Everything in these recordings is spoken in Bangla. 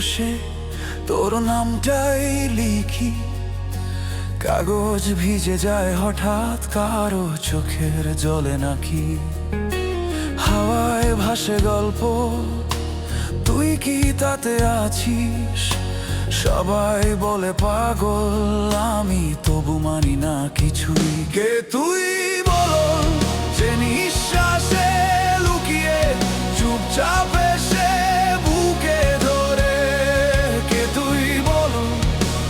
বসে তোর নামটাই লিখি। কাগজ ভিজে যায় হঠাৎ কারো চোখের জলে নাকি। হাওয়ায় ভাসে গল্প, তুই কি তাতে আছিস? সবাই বলে পাগল, আমি তবু মানি না কিছুই। কে তুই বলো যে নিঃশ্বাসে লুকিয়ে চুপচাপ এসে বুকে ধরে? কে তুই বলো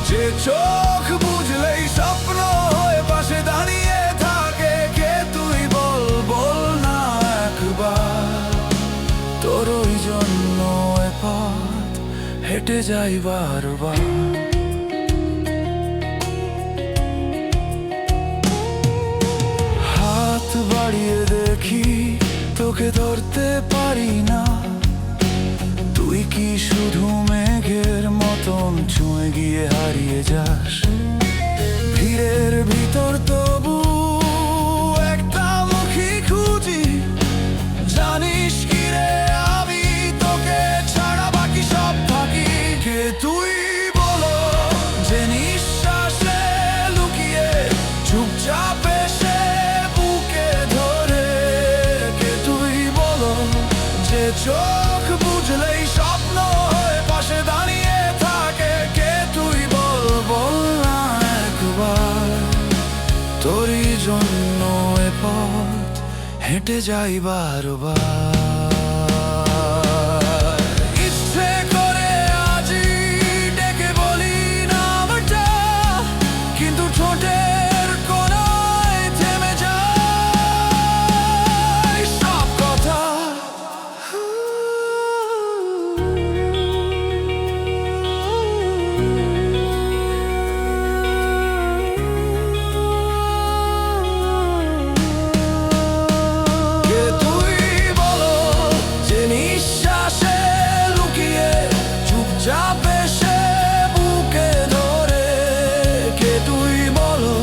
যে চোখ বুঝলেই স্বপ্ন হয়ে পাশে দাঁড়িয়ে থাকে? কে তুই বল, বল না একবার। তোর ওই জন্য এ পথ হেঁটে যাই বারবার। হাত বাড়িয়ে দেখি, তোকে ধরতে পারি না। তুই কি শুধু মেঘের মতন ছুঁয়ে গিয়ে হারিয়ে যাস? ভিড়ের ভিতর তবু একটা মুখই খুঁজি। জানিস কি রে, আমি তোকে ছাড়া বাকি সব থাকি। কে তুই বলো যে নিঃশ্বাসে লুকিয়ে চুপচাপ এসে বুকে ধরে? কে তুই বলো যে চোখ বুঝলেই স্বপ্ন হয়ে পাশে দাঁড়িয়ে থাকে? কে তুই বল, বল না একবার। তোরই জন্য এ পথ হেঁটে যাই বারবার। ইচ্ছে করে আজই ডেকে বলি নামটা, কিন্তু ঠোঁটের কোণায় থেমে যায় সব কথা। কে তুই বলো যে নিঃশ্বাসে লুকিয়ে চুপচাপ এসে বুকে ধরে? কে তুই বলো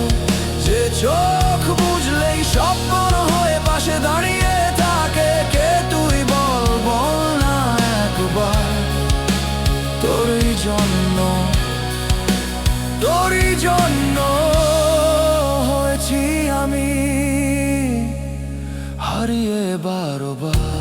যে চোখ বুঝলেই স্বপ্ন হয়ে পাশে দাঁড়িয়ে থাকে? কে তুই বল, বল না একবার। তোরই জন্য, তোরই জন্য হয়েছি আমি হারিয়ে বারবার।